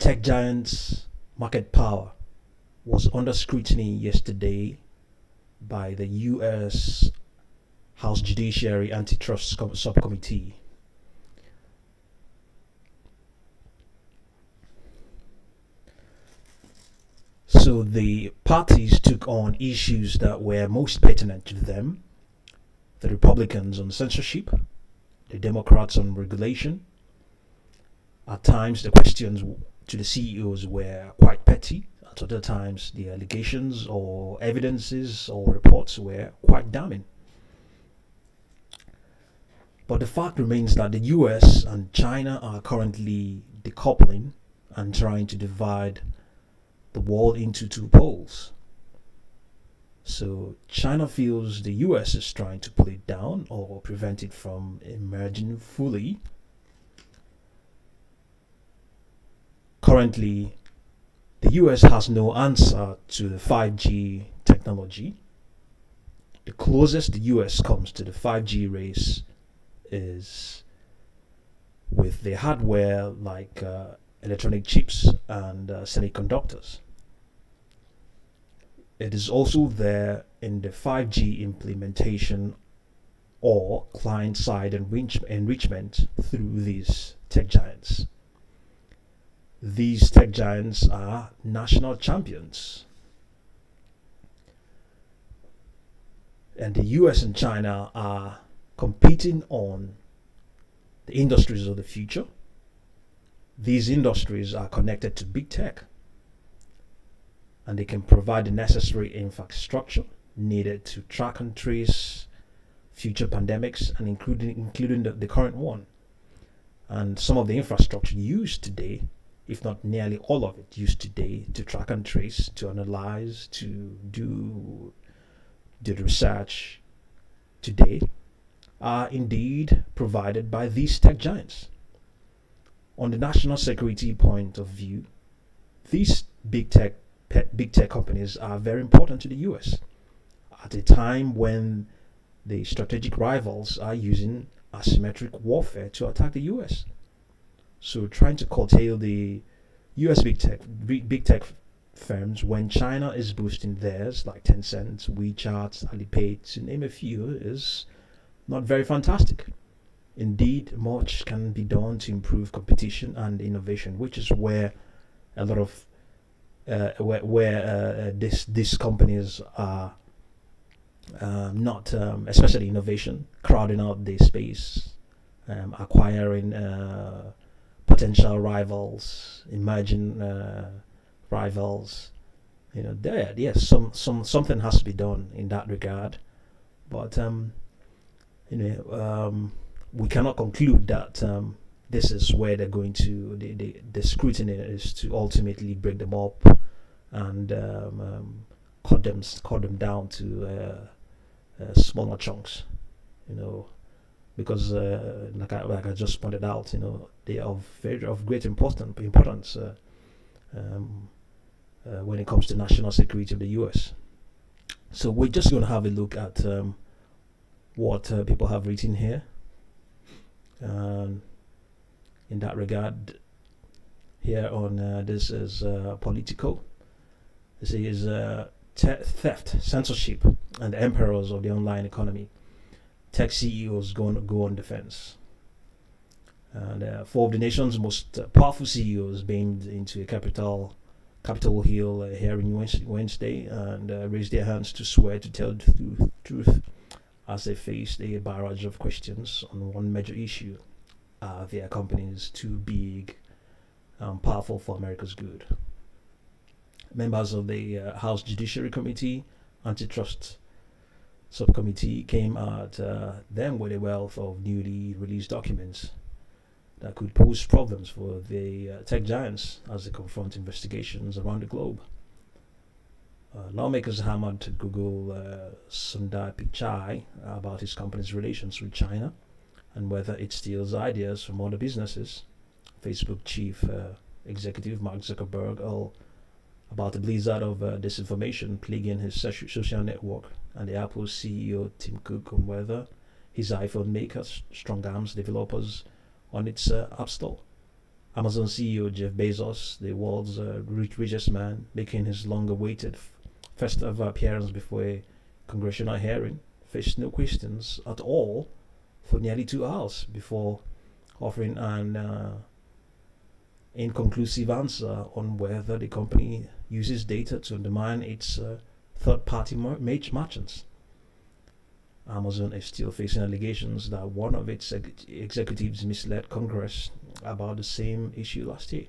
Tech giants' market power was under scrutiny yesterday by the U.S. House Judiciary Antitrust Subcommittee. So the parties took on issues that were most pertinent to them: the Republicans on censorship, the Democrats on regulation. At times, the questions to the CEOs were quite petty. At other times, the allegations or evidences or reports were quite damning. But the fact remains that the US and China are currently decoupling and trying to divide the world into two poles. So China feels the US is trying to pull it down or prevent it from emerging fully. Currently, the US has no answer to the 5G technology. The closest the US comes to the 5G race is with the hardware like electronic chips and semiconductors. It is also there in the 5G implementation or client side enrichment through these tech giants. These tech giants are national champions. And the US and China are competing on the industries of the future. These industries are connected to big tech, and they can provide the necessary infrastructure needed to track and trace future pandemics, and including the current one. And some of the infrastructure used today, if not nearly all of it used today, to track and trace, to analyze, to do the research today, are indeed provided by these tech giants. On the national security point of view, these big tech companies are very important to the US at a time when the strategic rivals are using asymmetric warfare to attack the US. So trying to curtail the US big tech firms when China is boosting theirs, like Tencent, WeChat, Alipay, to name a few, is not very fantastic. Indeed, much can be done to improve competition and innovation, which is where a lot of where these companies are not, especially innovation, crowding out the space, acquiring potential rivals, emerging rivals. There, yes, something has to be done in that regard. But you know, we cannot conclude that this is where they're going to. The scrutiny is to ultimately break them up and cut them down to smaller chunks. You know, because like I just pointed out, they are of great importance when it comes to national security of the U.S. So we're just going to have a look at what people have written here. In that regard, here on this is Politico. This is theft, censorship, and the emperors of the online economy. Tech CEOs go on defense. And four of the nation's most powerful CEOs beamed into a Capitol Hill hearing Wednesday and raised their hands to swear to tell the truth as they faced a barrage of questions on one major issue: are their companies too big and powerful for America's good? Members of the House Judiciary Committee, Antitrust Subcommittee came at them with a wealth of newly released documents that could pose problems for the tech giants as they confront investigations around the globe. Lawmakers hammered Google Sundar Pichai about his company's relations with China and whether it steals ideas from other businesses. Facebook chief executive Mark Zuckerberg about the blizzard of disinformation plaguing his social network, and the Apple CEO Tim Cook on whether his iPhone makers strong arms developers on its App Store. Amazon CEO Jeff Bezos, the world's richest man, making his long-awaited first ever appearance before a congressional hearing, faced no questions at all for nearly 2 hours before offering an inconclusive answer on whether the company uses data to undermine its third-party merchants. Amazon is still facing allegations that one of its executives misled Congress about the same issue last year.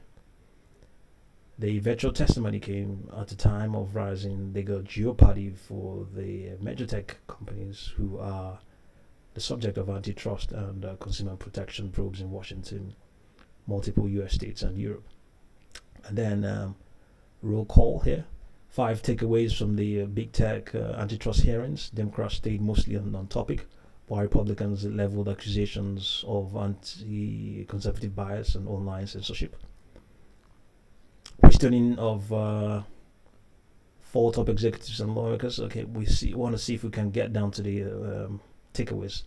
The virtual testimony came at a time of rising legal jeopardy for the major tech companies who are the subject of antitrust and consumer protection probes in Washington, multiple US states, and Europe. And then roll call here. 5 takeaways from the big tech antitrust hearings. Democrats stayed mostly on topic, while Republicans leveled accusations of anti-conservative bias and online censorship. Questioning of 4 top executives and lawmakers. Okay, want to see if we can get down to the takeaways.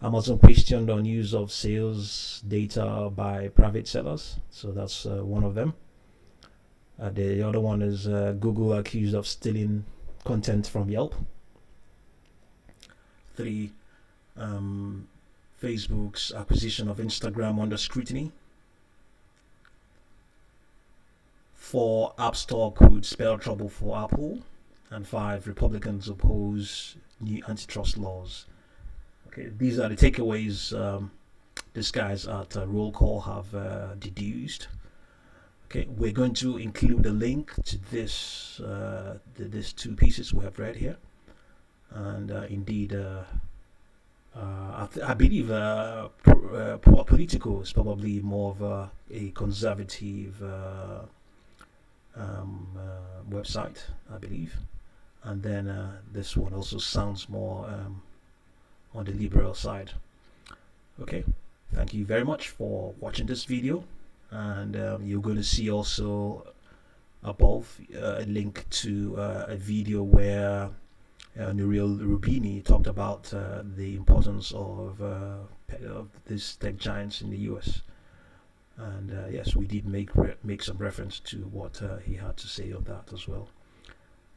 Amazon questioned on use of sales data by private sellers, so that's one of them. The other one is Google accused of stealing content from Yelp. 3, Facebook's acquisition of Instagram under scrutiny. 4, App Store could spell trouble for Apple. And 5, Republicans oppose new antitrust laws. Okay, these are the takeaways these guys at Roll Call have deduced. Okay, we're going to include a link to this, these 2 pieces we have read here, and indeed, I believe Politico is probably more of a conservative website, I believe, and then this one also sounds more on the liberal side. Okay, thank you very much for watching this video. And you're going to see also above a link to a video where Nouriel Roubini talked about the importance of these tech giants in the US. And yes, we did make some reference to what he had to say on that as well.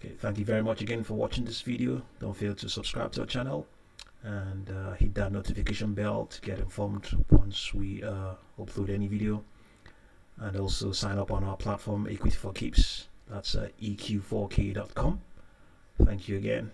Okay, thank you very much again for watching this video. Don't fail to subscribe to our channel and hit that notification bell to get informed once we upload any video. And also sign up on our platform Equity for Keeps. That's eq4k.com. Thank you again.